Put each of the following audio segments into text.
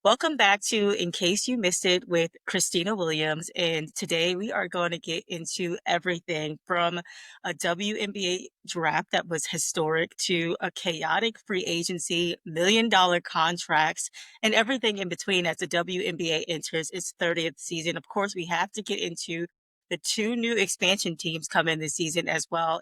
Welcome back to In Case You Missed It with Khristina Williams. And today we are going to get into everything from a WNBA draft that was historic to a chaotic free agency, $1 million contracts, and everything in between as the WNBA enters its 30th season. Of course, we have to get into the two new expansion teams coming this season as well.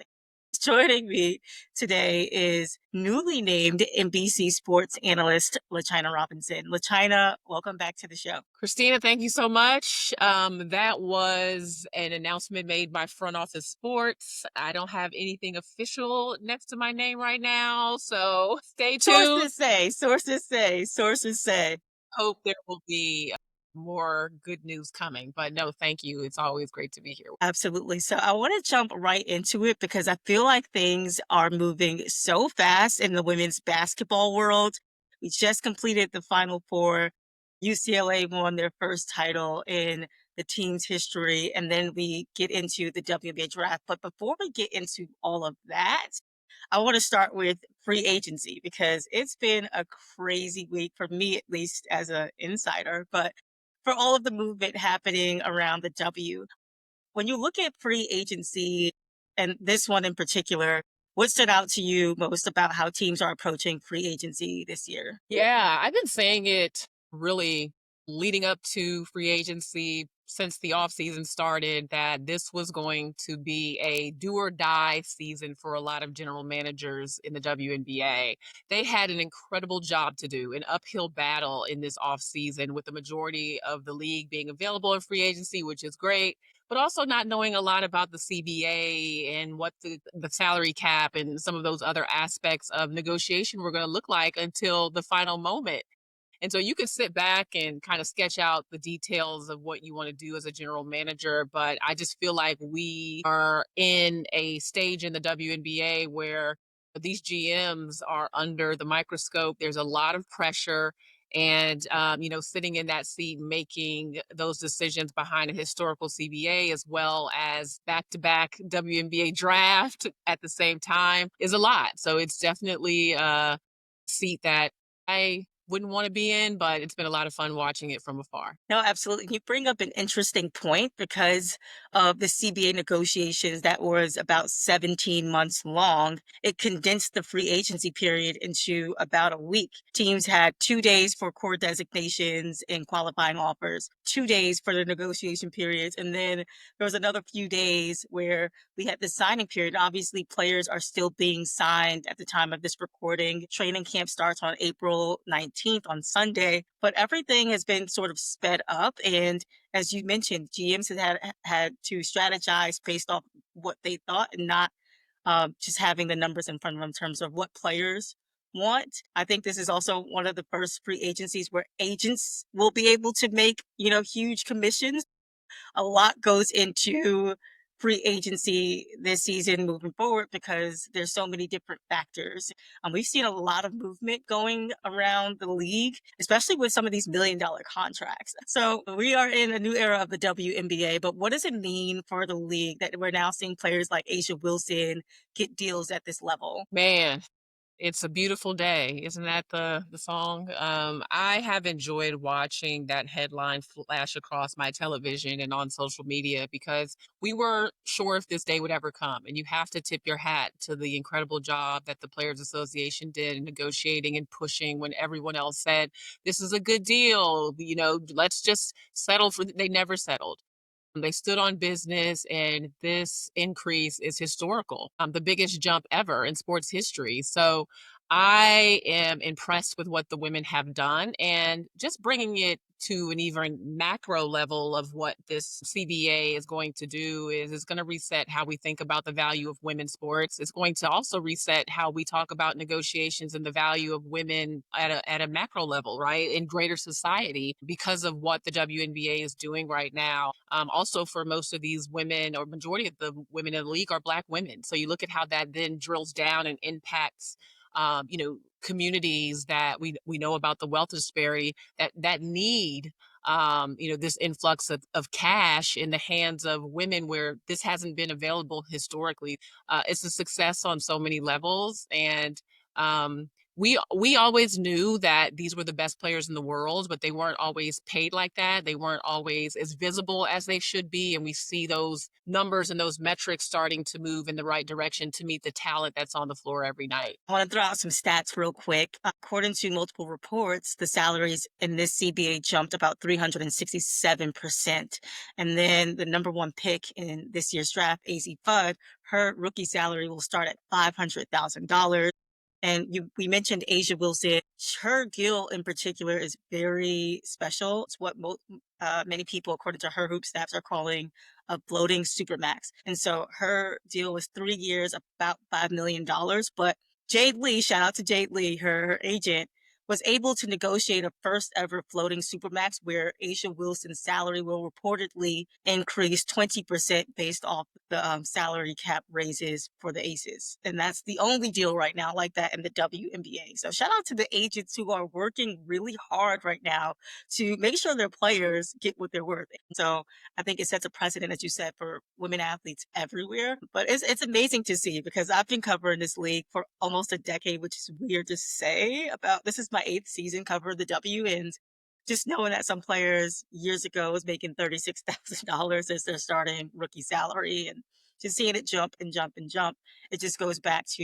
Joining me today is newly named NBC Sports analyst LaChina Robinson. LaChina, welcome back to the show. Khristina, thank you so much. That was an announcement made by Front Office Sports. I don't have anything official next to my name right now, so stay tuned. Sources say. Hope there will be more good news coming. But no, thank you. It's always great to be here. Absolutely. So I want to jump right into it because I feel like things are moving so fast in the women's basketball world. We just completed the Final Four. UCLA won their first title in the team's history, and then we get into the WNBA draft. But before we get into all of that, I want to start with free agency because it's been a crazy week for me, at least as an insider, but for all of the movement happening around the W. When you look at free agency, and this one in particular, what stood out to you most about how teams are approaching free agency this year? Yeah, I've been saying it really leading up to free agency since the offseason started that this was going to be a do or die season for a lot of general managers in the WNBA. They had an incredible job to do, an uphill battle in this offseason with the majority of the league being available in free agency, which is great, but also not knowing a lot about the CBA and what the salary cap and some of those other aspects of negotiation were going to look like until the final moment. And so you could sit back and kind of sketch out the details of what you want to do as a general manager. But I just feel like we are in a stage in the WNBA where these GMs are under the microscope. There's a lot of pressure. And, sitting in that seat, making those decisions behind a historical CBA as well as back to back WNBA draft at the same time is a lot. So it's definitely a seat that I wouldn't want to be in, but it's been a lot of fun watching it from afar. No, absolutely. You bring up an interesting point because of the CBA negotiations that was about 17 months long. It condensed the free agency period into about a week. Teams had 2 days for core designations and qualifying offers, 2 days for the negotiation periods, and then there was another few days where we had the signing period. Obviously, players are still being signed at the time of this recording. Training camp starts on April 19th on Sunday, but everything has been sort of sped up. And as you mentioned, GMs have had to strategize based off what they thought and not just having the numbers in front of them in terms of what players want. I think this is also one of the first free agencies where agents will be able to make, huge commissions. A lot goes into free agency this season moving forward because there's so many different factors. We've seen a lot of movement going around the league, especially with some of these $1 million contracts. So we are in a new era of the WNBA, but what does it mean for the league that we're now seeing players like Asia Wilson get deals at this level? Man, it's a beautiful day. Isn't that the song? I have enjoyed watching that headline flash across my television and on social media because we weren't sure if this day would ever come. And you have to tip your hat to the incredible job that the Players Association did in negotiating and pushing when everyone else said, this is a good deal, let's just settle for they never settled. They stood on business, and this increase is historical, the biggest jump ever in sports history. So I am impressed with what the women have done and just bringing it to an even macro level of what this CBA is going to do is it's going to reset how we think about the value of women's sports. It's going to also reset how we talk about negotiations and the value of women at a macro level, right? In greater society because of what the WNBA is doing right now. Also, for most of these women, or majority of the women in the league are Black women. So you look at how that then drills down and impacts communities that we know about the wealth disparity that need this influx of cash in the hands of women where this hasn't been available historically. It's a success on so many levels, and we always knew that these were the best players in the world, but they weren't always paid like that. They weren't always as visible as they should be, and we see those numbers and those metrics starting to move in the right direction to meet the talent that's on the floor every night. I want to throw out some stats real quick. According to multiple reports, the salaries in this CBA jumped about 367%. And then the number one pick in this year's draft, AZ Fudd, her rookie salary will start at $500,000. And we mentioned Asia Wilson. Her deal in particular is very special. It's what many people, according to her hoop stats, are calling a floating supermax. And so her deal was 3 years, about $5 million. But Jade Lee, shout out to Jade Lee, her agent, was able to negotiate a first ever floating supermax where Asia Wilson's salary will reportedly increase 20% based off the salary cap raises for the Aces. And that's the only deal right now like that in the WNBA. So shout out to the agents who are working really hard right now to make sure their players get what they're worth. So I think it sets a precedent, as you said, for women athletes everywhere. But it's amazing to see because I've been covering this league for almost a decade, which is weird to say. About this is my eighth season covering the W, and just knowing that some players years ago was making $36,000 as their starting rookie salary, and just seeing it jump and jump and jump, it just goes back to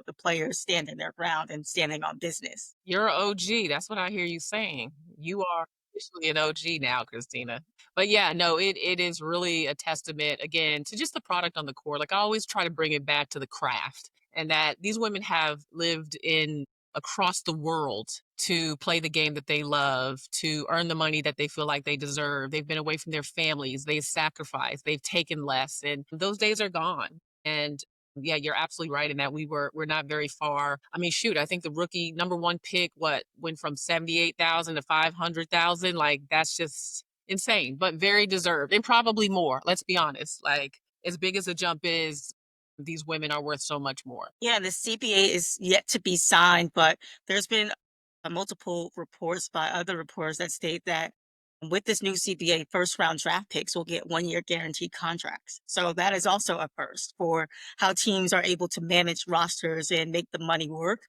the players standing their ground and standing on business. You're a OG. That's what I hear you saying. You are officially an OG now, Christina. But yeah, no, it is really a testament again to just the product on the court. Like I always try to bring it back to the craft and that these women have lived in across the world to play the game that they love, to earn the money that they feel like they deserve. They've been away from their families, they've sacrificed, they've taken less, and those days are gone. And yeah, you're absolutely right in that we're not very far. I mean, shoot, I think the rookie number one pick went from 78,000 to 500,000. Like that's just insane, but very deserved and probably more. Let's be honest. Like as big as the jump is, these women are worth so much more. Yeah, the CBA is yet to be signed, but there's been multiple reports by other reporters that state that with this new CBA, first round draft picks will get 1 year guaranteed contracts. So that is also a first for how teams are able to manage rosters and make the money work.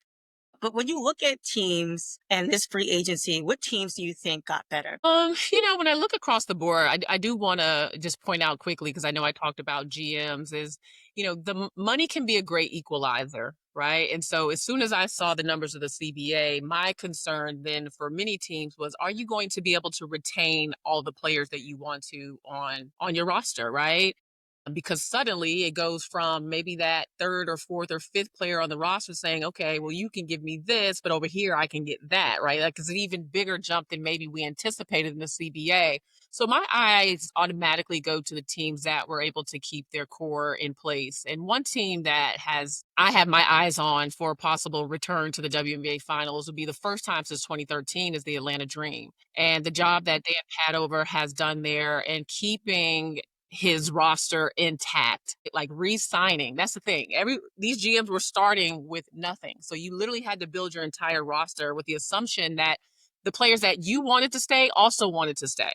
But when you look at teams and this free agency, what teams do you think got better? When I look across the board, I do want to just point out quickly because I know I talked about GMs is, money can be a great equalizer, right? And so as soon as I saw the numbers of the CBA, my concern then for many teams was, are you going to be able to retain all the players that you want to on your roster, right? Because suddenly it goes from maybe that third or fourth or fifth player on the roster saying, okay, well, you can give me this, but over here I can get that, right? Like it's an even bigger jump than maybe we anticipated in the CBA. So my eyes automatically go to the teams that were able to keep their core in place. And one team that I have my eyes on for a possible return to the WNBA finals would be the first time since 2013 is the Atlanta Dream. And the job that Dan Padover has done there and keeping his roster intact, like re-signing. That's the thing. These GMs were starting with nothing. So you literally had to build your entire roster with the assumption that the players that you wanted to stay also wanted to stay.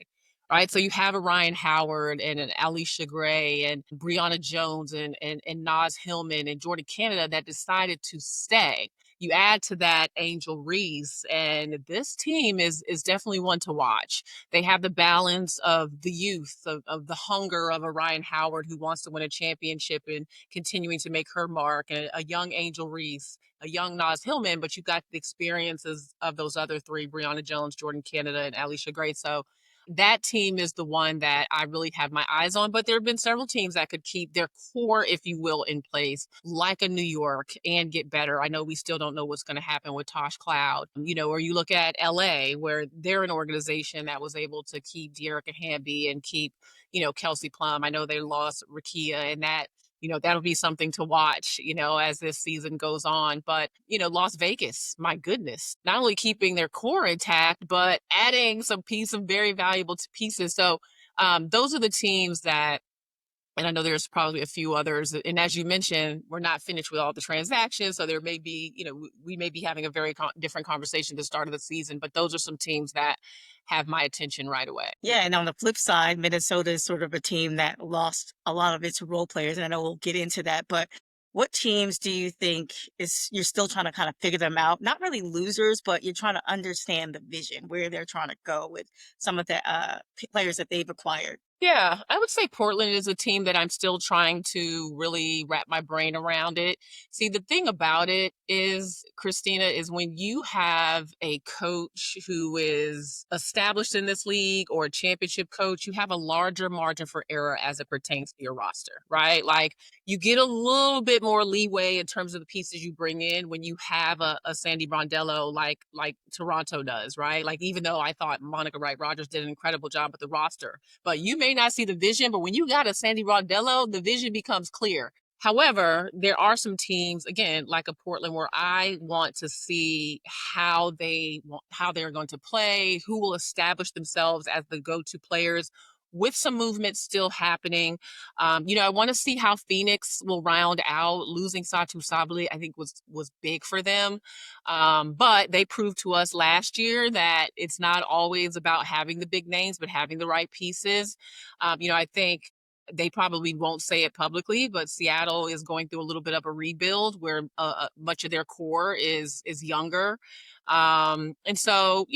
Right. So you have a Ryan Howard and an Alicia Gray and Brianna Jones and Naz Hillman and Jordan Canada that decided to stay. You add to that Angel Reese, and this team is definitely one to watch. They have the balance of the youth, of the hunger of a Ryan Howard who wants to win a championship and continuing to make her mark, and a young Angel Reese, a young Naz Hillman, but you've got the experiences of those other three, Brianna Jones, Jordan Canada, and Alicia Gray. So that team is the one that I really have my eyes on. But there have been several teams that could keep their core, if you will, in place, like a New York, and get better. I know we still don't know what's going to happen with Tosh Cloud, or you look at LA, where they're an organization that was able to keep Dearica Hamby and keep, Kelsey Plum. I know they lost Rakia, and that'll be something to watch, as this season goes on. But, Las Vegas, my goodness, not only keeping their core intact, but adding some very valuable pieces. So those are the teams that, and I know there's probably a few others. And as you mentioned, we're not finished with all the transactions. So there may be, we may be having a very different conversation at the start of the season, but those are some teams that have my attention right away. Yeah, and on the flip side, Minnesota is sort of a team that lost a lot of its role players, and I know we'll get into that, but What teams do you think is you're still trying to kind of figure them out? Not really losers, but you're trying to understand the vision, where they're trying to go with some of the players that they've acquired. Yeah, I would say Portland is a team that I'm still trying to really wrap my brain around it. See, the thing about it is, Christina, is when you have a coach who is established in this league or a championship coach, you have a larger margin for error as it pertains to your roster, right? Like you get a little bit more leeway in terms of the pieces you bring in when you have a Sandy Brondello like Toronto does, right? Like even though I thought Monica Wright Rogers did an incredible job with the roster, but you may not see the vision. But when you got a Sandy Rondello, the vision becomes clear. However, there are some teams, again, like a Portland, where I want to see how they're going to play, who will establish themselves as the go-to players with some movement still happening. I want to see how Phoenix will round out. Losing Satu Sabali, I think was big for them. But they proved to us last year that it's not always about having the big names, but having the right pieces. I think they probably won't say it publicly, but Seattle is going through a little bit of a rebuild where much of their core is younger. And so,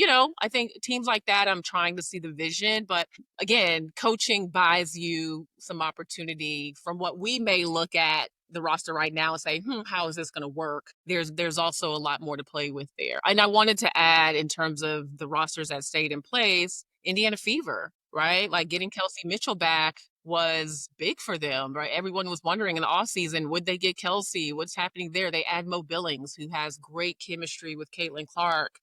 I think teams like that, I'm trying to see the vision, but again, coaching buys you some opportunity from what we may look at the roster right now and say, how is this going to work? There's also a lot more to play with there. And I wanted to add in terms of the rosters that stayed in place, Indiana Fever, right? Like getting Kelsey Mitchell back was big for them, right? Everyone was wondering in the offseason, would they get Kelsey? What's happening there? They add Mo Billings, who has great chemistry with Caitlin Clark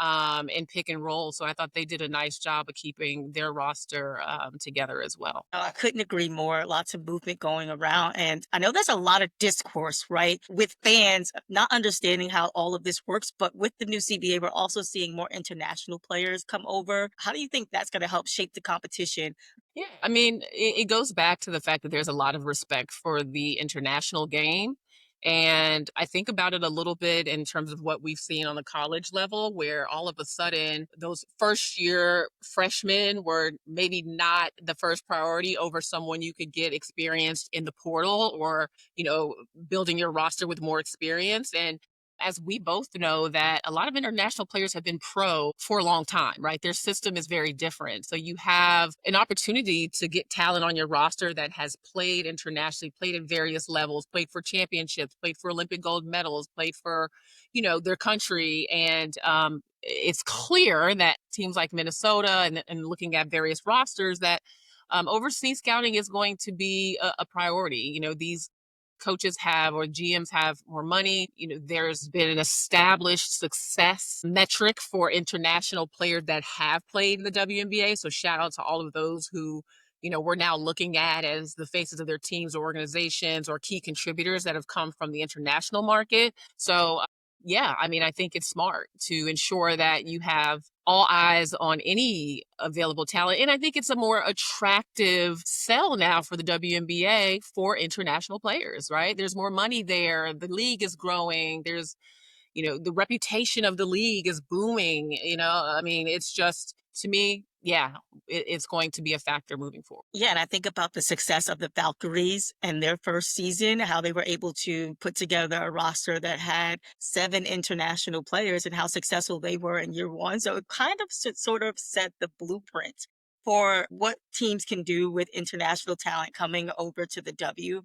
and pick and roll. So I thought they did a nice job of keeping their roster together as well. I couldn't agree more. Lots of movement going around. And I know there's a lot of discourse, right, with fans not understanding how all of this works. But with the new CBA, we're also seeing more international players come over. How do you think that's going to help shape the competition? Yeah, I mean, it goes back to the fact that there's a lot of respect for the international game. And I think about it a little bit in terms of what we've seen on the college level, where all of a sudden those first year freshmen were maybe not the first priority over someone you could get experienced in the portal or, building your roster with more experience. And as we both know that a lot of international players have been pro for a long time, right? Their system is very different. So you have an opportunity to get talent on your roster that has played internationally, played at various levels, played for championships, played for Olympic gold medals, played for, their country. And it's clear that teams like Minnesota and looking at various rosters that overseas scouting is going to be a priority. These coaches have or GMs have more money. There's been an established success metric for international players that have played in the WNBA. So shout out to all of those who, we're now looking at as the faces of their teams or organizations or key contributors that have come from the international market. So yeah, I mean, I think it's smart to ensure that you have all eyes on any available talent. And I think it's a more attractive sell now for the WNBA for international players, right? There's more money there. The league is growing. There's, the reputation of the league is booming. I mean, it's just, to me, yeah, it's going to be a factor moving forward. Yeah, and I think about the success of the Valkyries and their first season, how they were able to put together a roster that had 7 international players and how successful they were in year 1. So it kind of sort of set the blueprint for what teams can do with international talent coming over to the W.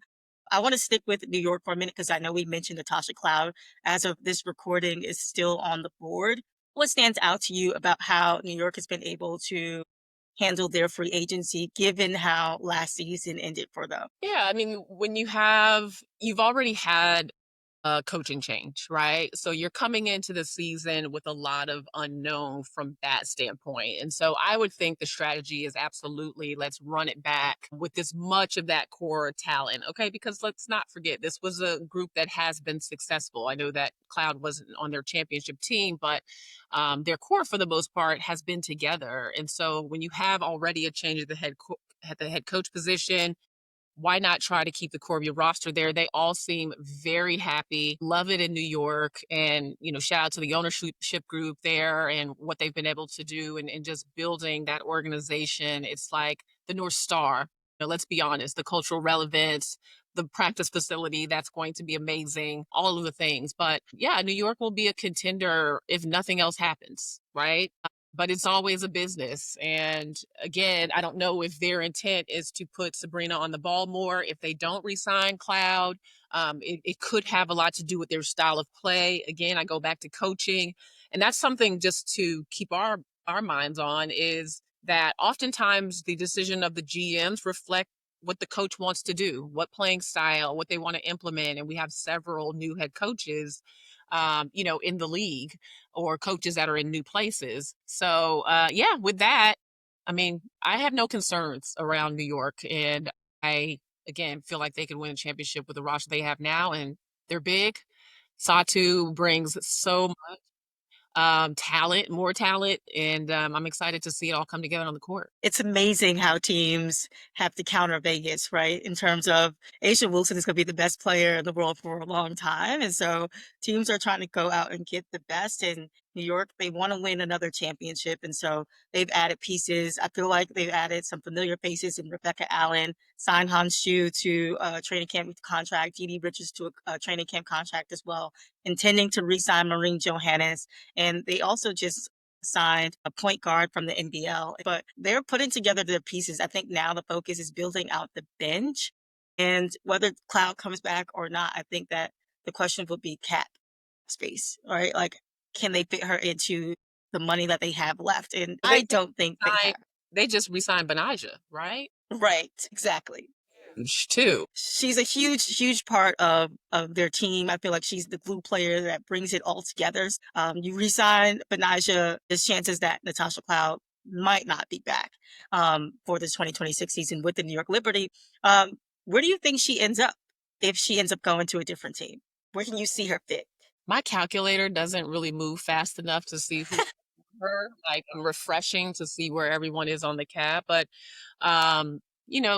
I want to stick with New York for a minute because I know we mentioned Natasha Cloud. As of this recording, is still on the board. What stands out to you about how New York has been able to handle their free agency given how last season ended for them? Yeah, I mean, when you've already had a coaching change, right? So you're coming into the season with a lot of unknown from that standpoint. And so I would think the strategy is absolutely let's run it back with as much of that core talent, okay? Because let's not forget, this was a group that has been successful. I know that Cloud wasn't on their championship team, but their core for the most part has been together. And so when you have already a change at at the head coach position, why not try to keep the core of your roster there? They all seem very happy, love it in New York. And, shout out to the ownership group there and what they've been able to do and just building that organization. It's like the North Star. Let's be honest, the cultural relevance, the practice facility that's going to be amazing, all of the things. But yeah, New York will be a contender if nothing else happens, right? But it's always a business. And again, I don't know if their intent is to put Sabrina on the ball more. If they don't resign Cloud, it could have a lot to do with their style of play. Again, I go back to coaching, and that's something just to keep our minds on is that oftentimes the decision of the GMs reflect what the coach wants to do, what playing style, what they want to implement. And we have several new head coaches, in the league or coaches that are in new places. So, yeah, with that, I mean, I have no concerns around New York. And I, again, feel like they can win a championship with the roster they have now. And they're big. Satu brings so much talent, more talent. And I'm excited to see it all come together on the court. It's amazing how teams have to counter Vegas, right? In terms of Asia Wilson is going to be the best player in the world for a long time. And so teams are trying to go out and get the best. In New York, they want to win another championship. And so they've added pieces. I feel like they've added some familiar faces in Rebecca Allen, signed Han Shu to a training camp contract, Dee Dee Richards to a training camp contract as well, intending to re-sign Maureen Johannes. And they also just signed a point guard from the NBL, but they're putting together their pieces. I think now the focus is building out the bench, and whether Cloud comes back or not, I think that the question would be cap space, right? Like, can they fit her into the money that they have left? And Well, I don't think they have. they just re-signed Benaja, right? Right, exactly. Too. She's a huge part of their team. I feel like she's the glue player that brings it all together. You resign Benaja, there's chances that Natasha Cloud might not be back for the 2026 season with the New York Liberty. Where do you think she ends up if she ends up going to a different team? Where can you see her fit? My calculator doesn't really move fast enough to see who her, like, refreshing to see where everyone is on the cap, but,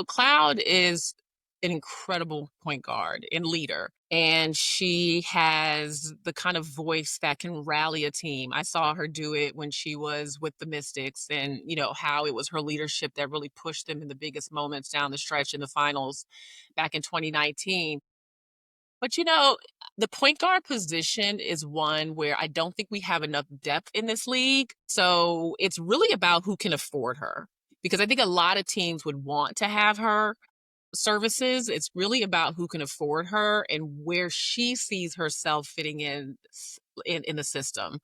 Cloud is an incredible point guard and leader, and she has the kind of voice that can rally a team. I saw her do it when she was with the Mystics and, how it was her leadership that really pushed them in the biggest moments down the stretch in the finals back in 2019. But the point guard position is one where I don't think we have enough depth in this league. So it's really about who can afford her. Because I think a lot of teams would want to have her services. It's really about who can afford her and where she sees herself fitting in the system.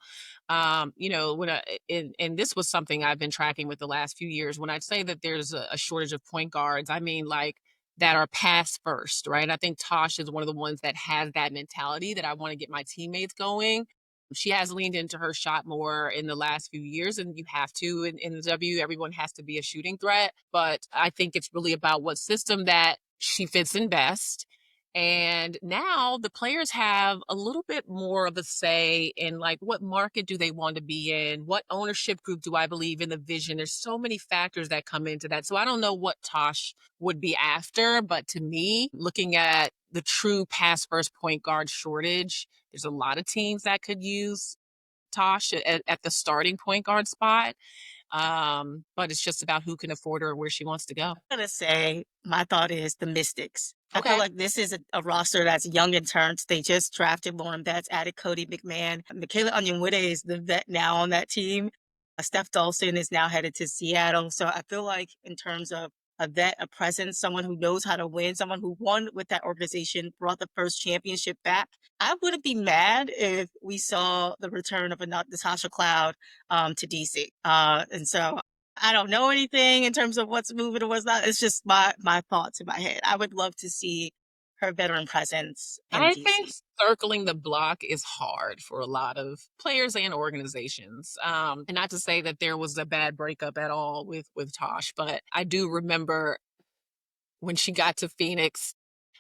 When and this was something I've been tracking with the last few years. When I say that there's a shortage of point guards, I mean like that are pass first, right? I think Tosh is one of the ones that has that mentality that I want to get my teammates going. She has leaned into her shot more in the last few years, and you have to in the W. Everyone has to be a shooting threat, but I think it's really about what system that she fits in best. And now the players have a little bit more of a say in like what market do they want to be in? What ownership group do I believe in the vision? There's so many factors that come into that. So I don't know what Tosh would be after, but to me, looking at the true pass first point guard shortage, there's a lot of teams that could use Tosh at the starting point guard spot. But it's just about who can afford her and where she wants to go. Gonna say my thought is the Mystics. I feel Okay. like this is a roster that's young in turns. They just drafted Lauren Betts, added Cody McMahon. Michaela Onyenwere is the vet now on that team. Steph Dolson is now headed to Seattle. So I feel like in terms of a vet, a presence, someone who knows how to win, someone who won with that organization, brought the first championship back. I wouldn't be mad if we saw the return of a Natasha Cloud to DC. And so I don't know anything in terms of what's moving or what's not. It's just my thoughts in my head. I would love to see her veteran presence in I think DC. circling the block is hard for a lot of players and organizations. And not to say that there was a bad breakup at all with Tosh, but I do remember when she got to Phoenix.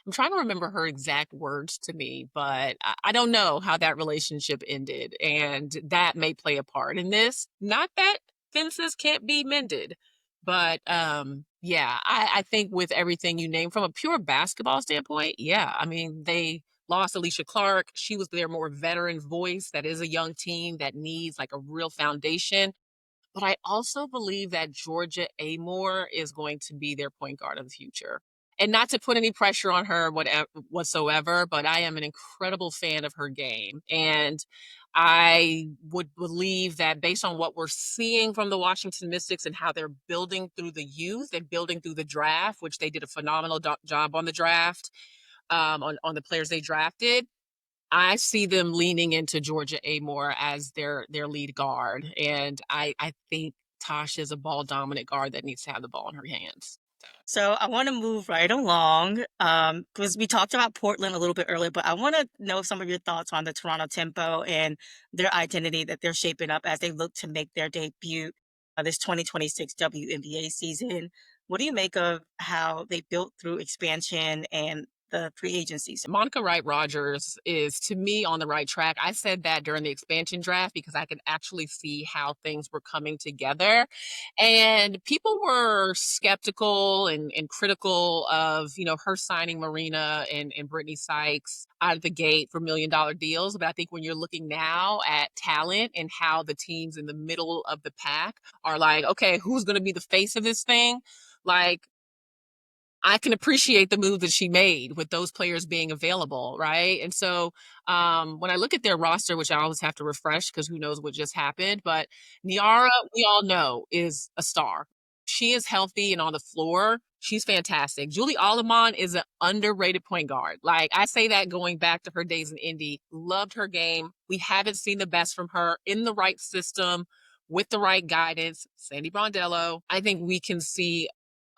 I'm trying to remember her exact words to me, but I don't know how that relationship ended, and that may play a part in this. Not that fences can't be mended, but yeah, I think with everything you name from a pure basketball standpoint, yeah, I mean they lost Alicia Clark. She was their more veteran voice. That is a young team that needs like a real foundation. But I also believe that Georgia Amore is going to be their point guard of the future. And not to put any pressure on her whatsoever, but I am an incredible fan of her game. And I would believe that based on what we're seeing from the Washington Mystics and how they're building through the youth and building through the draft, which they did a phenomenal job on the draft, on the players they drafted, I see them leaning into Georgia Amore as their lead guard. And I think Tosh is a ball dominant guard that needs to have the ball in her hands. So I want to move right along because we talked about Portland a little bit earlier, but I want to know some of your thoughts on the Toronto Tempo and their identity that they're shaping up as they look to make their debut this 2026 WNBA season. What do you make of how they built through expansion and the free agencies? Monica Wright Rogers is, to me, on the right track. I said that during the expansion draft because I could actually see how things were coming together. And people were skeptical and critical of, her signing Marina and Brittany Sykes out of the gate for $1 million deals. But I think when you're looking now at talent and how the teams in the middle of the pack are like, okay, who's going to be the face of this thing? Like, I can appreciate the move that she made with those players being available, right? And so when I look at their roster, which I always have to refresh because who knows what just happened, but Niara, we all know, is a star. She is healthy and on the floor. She's fantastic. Julie Alamon is an underrated point guard. Like I say that going back to her days in Indy, loved her game. We haven't seen the best from her in the right system with the right guidance. Sandy Brondello, I think we can see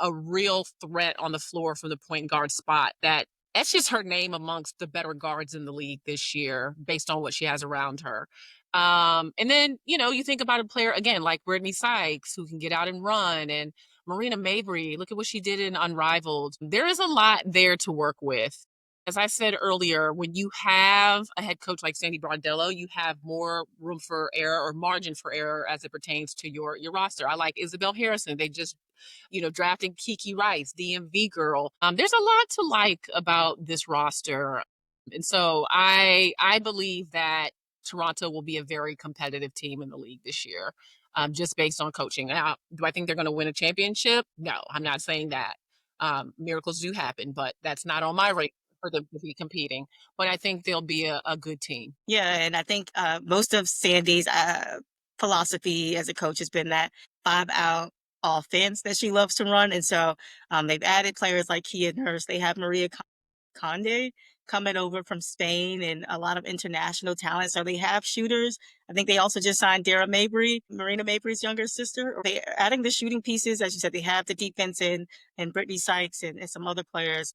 a real threat on the floor from the point guard spot that's just her name amongst the better guards in the league this year based on what she has around her. And then, you think about a player again like Brittany Sykes who can get out and run, and Marina Mabry, look at what she did in Unrivaled. There is a lot there to work with. As I said earlier, when you have a head coach like Sandy Brondello, you have more room for error or margin for error as it pertains to your roster. I like Isabel Harrison. They just drafting Kiki Rice, DMV girl. There's a lot to like about this roster. And so I believe that Toronto will be a very competitive team in the league this year, just based on coaching. Now, do I think they're going to win a championship? No, I'm not saying that. Miracles do happen, but that's not on my rate for them to be competing. But I think they'll be a good team. Yeah, and I think most of Sandy's philosophy as a coach has been that 5 out offense that she loves to run. And so they've added players like Kia Nurse. They have Maria Conde coming over from Spain and a lot of international talent. So they have shooters. I think they also just signed Dara Mabry, Marina Mabry's younger sister. They're adding the shooting pieces. As you said, they have the defense and Brittany Sykes and some other players.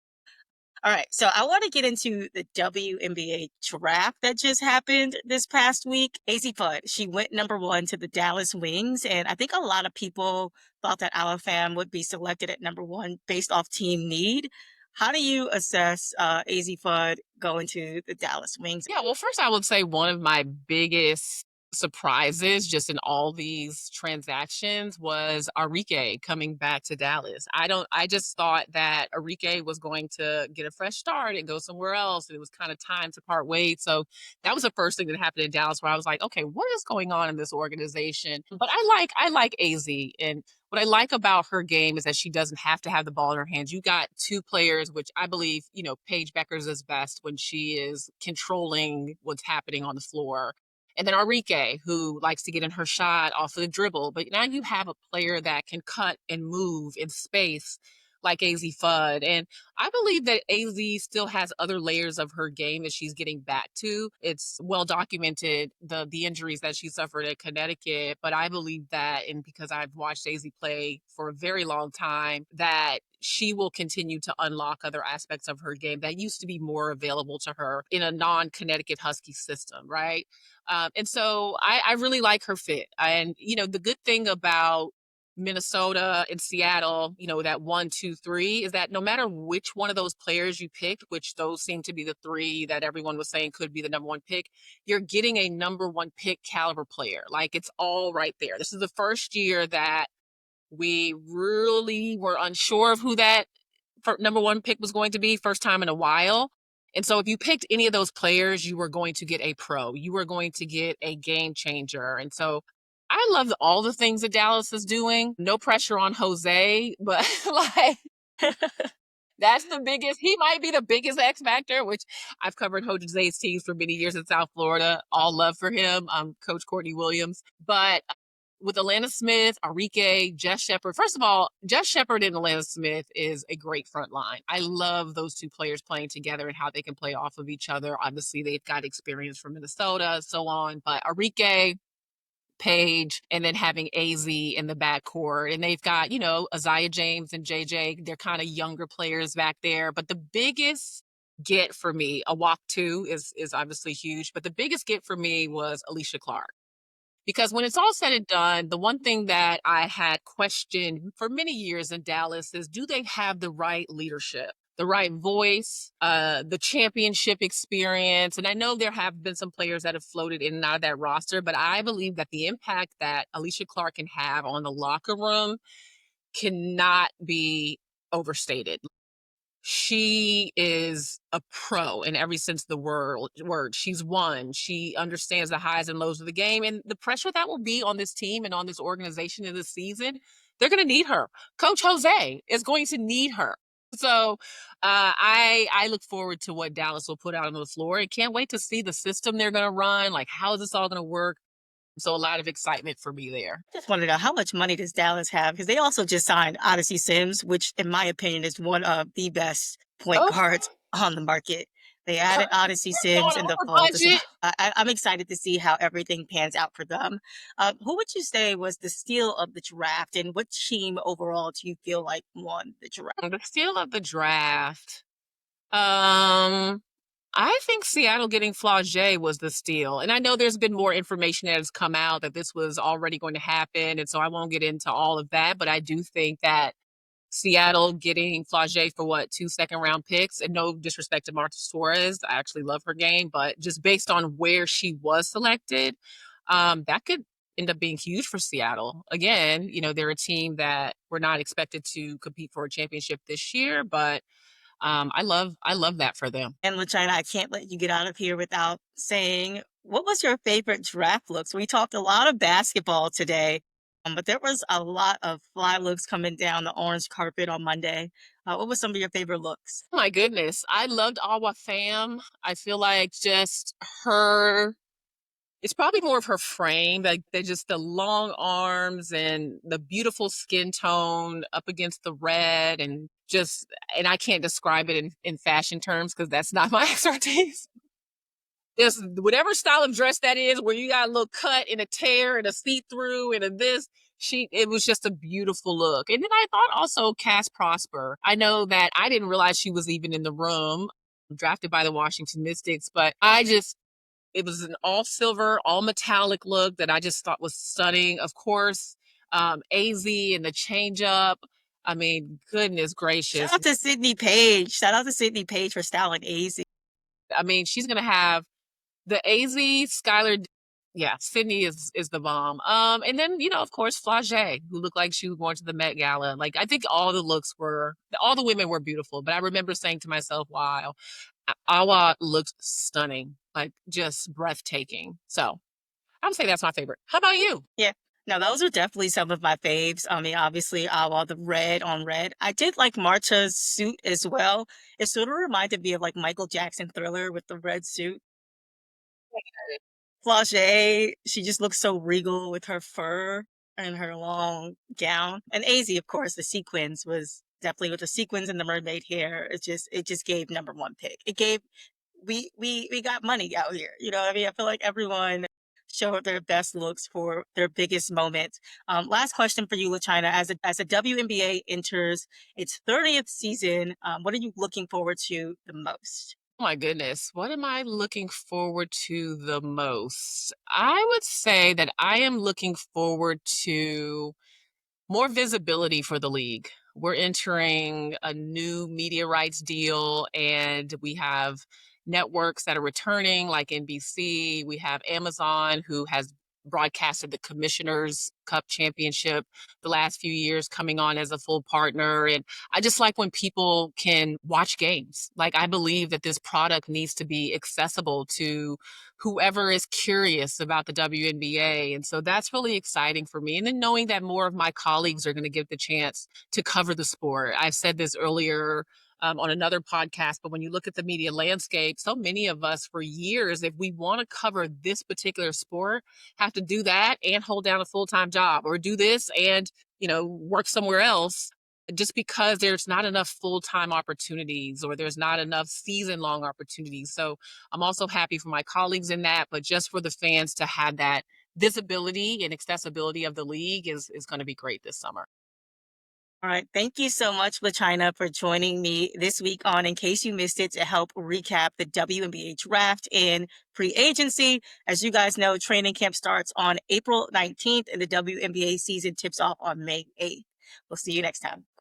All right, so I want to get into the WNBA draft that just happened this past week. AZ Fudd, she went #1 to the Dallas Wings, and I think a lot of people thought that our fam would be selected at #1 based off team need. How do you assess AZ Fudd going to the Dallas Wings? Yeah, well, first I would say one of my biggest surprises just in all these transactions was Arike coming back to Dallas. I just thought that Arike was going to get a fresh start and go somewhere else, and it was kind of time to part ways. So that was the first thing that happened in Dallas where I was like, okay, what is going on in this organization? But I like AZ, and what I like about her game is that she doesn't have to have the ball in her hands. You got two players, which I believe, Paige Beckers is best when she is controlling what's happening on the floor. And then Arike, who likes to get in her shot off of the dribble. But now you have a player that can cut and move in space like AZ Fudd. And I believe that AZ still has other layers of her game that she's getting back to. It's well documented the injuries that she suffered at Connecticut, but I believe that, and because I've watched AZ play for a very long time, that she will continue to unlock other aspects of her game that used to be more available to her in a non-Connecticut Husky system, right? And so I really like her fit. And, the good thing about Minnesota and Seattle, that 1, 2, 3 is that no matter which one of those players you picked, which those seem to be the three that everyone was saying could be the #1 pick, you're getting a #1 pick caliber player. Like it's all right there. This is the first year that we really were unsure of who that #1 pick was going to be, first time in a while. And so if you picked any of those players, you were going to get a pro. You were going to get a game changer. And so I love all the things that Dallas is doing. No pressure on Jose, but like That's the biggest. He might be the biggest X factor, which I've covered Jose's teams for many years in South Florida. All love for him, Coach Courtney Williams. But with Atlanta Smith, Arike, Jess Shepard. First of all, Jess Shepard and Atlanta Smith is a great front line. I love those two players playing together and how they can play off of each other. Obviously, they've got experience from Minnesota, so on. But Arike, Page, and then having AZ in the backcourt. And they've got, Isaiah James and JJ. They're kind of younger players back there. But the biggest get for me, a walk two is obviously huge, but the biggest get for me was Alicia Clark. Because when it's all said and done, the one thing that I had questioned for many years in Dallas is, do they have the right leadership, the right voice, the championship experience? And I know there have been some players that have floated in and out of that roster, but I believe that the impact that Alicia Clark can have on the locker room cannot be overstated. She is a pro in every sense of the word. She's won. She understands the highs and lows of the game, and the pressure that will be on this team and on this organization in this season. They're going to need her. Coach Jose is going to need her. So I look forward to what Dallas will put out on the floor. And can't wait to see the system they're going to run. Like, how is this all going to work? So a lot of excitement for me there. Just want to know, how much money does Dallas have? Because they also just signed Odyssey Sims, which in my opinion is one of the best point Oh, guards on the market. They her added Odyssey going Sims in the over fold as well. budget. I'm excited to see how everything pans out for them. Who would you say was the steal of the draft, and what team overall do you feel like won the draft? The steal of the draft. Um, I think Seattle getting Flau'jae was the steal. And I know there's been more information that has come out that this was already going to happen. And so I won't get into all of that. But I do think that Seattle getting Flau'jae for what, 2 second-round picks, and no disrespect to Marta Suarez. I actually love her game. But just based on where she was selected, that could end up being huge for Seattle. Again, they're a team that we're not expected to compete for a championship this year, but I love that for them. And LaChina, I can't let you get out of here without saying, what was your favorite draft looks? We talked a lot of basketball today, but there was a lot of fly looks coming down the orange carpet on Monday. What was some of your favorite looks? Oh my goodness, I loved Awa Pham. I feel like just her. It's probably more of her frame, like they're just the long arms and the beautiful skin tone up against the red, and I can't describe it in fashion terms because that's not my expertise. Just whatever style of dress that is, where you got a little cut and a tear and a see through and a this. It was just a beautiful look. And then I thought also Cass Prosper. I know that I didn't realize she was even in the room, drafted by the Washington Mystics, but it was an all silver, all metallic look that I just thought was stunning. Of course, AZ and the change up. I mean, goodness Shout gracious. out to Sydney Page. Shout out to Sydney Page for styling AZ. I mean, she's gonna have the AZ Skylar. Yeah, Sydney is the bomb. And then of course, Flau'jae, who looked like she was going to the Met Gala. Like I think all the women were beautiful. But I remember saying to myself, "Wow, Awa looked stunning, like just breathtaking." So I would say that's my favorite. How about you? Yeah. No, those are definitely some of my faves. I mean, obviously, all the red on red. I did like Marta's suit as well. It sort of reminded me of like Michael Jackson Thriller with the red suit. Flau'jae, she just looks so regal with her fur and her long gown. And AZ, of course, the sequins was definitely with the sequins and the mermaid hair. It just gave number one pick. It gave we got money out here. You know what I mean? I feel like everyone showed their best looks for their biggest moment. Last question for you, LaChina. As a WNBA enters its 30th season, what are you looking forward to the most? Oh my goodness. What am I looking forward to the most? I would say that I am looking forward to more visibility for the league. We're entering a new media rights deal, and we have networks that are returning, like NBC. We have Amazon, who has broadcasted the Commissioners Cup Championship the last few years, coming on as a full partner. And I just like when people can watch games. Like, I believe that this product needs to be accessible to whoever is curious about the WNBA. And so that's really exciting for me. And then knowing that more of my colleagues are going to get the chance to cover the sport. I've said this earlier on another podcast. But when you look at the media landscape, so many of us for years, if we want to cover this particular sport, have to do that and hold down a full time job, or do this and, work somewhere else, just because there's not enough full-time opportunities, or there's not enough season-long opportunities. So I'm also happy for my colleagues in that, but just for the fans to have that visibility and accessibility of the league is going to be great this summer. All right. Thank you so much, LaChina, for joining me this week on In Case You Missed It to help recap the WNBA draft and free agency. As you guys know, training camp starts on April 19th and the WNBA season tips off on May 8th. We'll see you next time.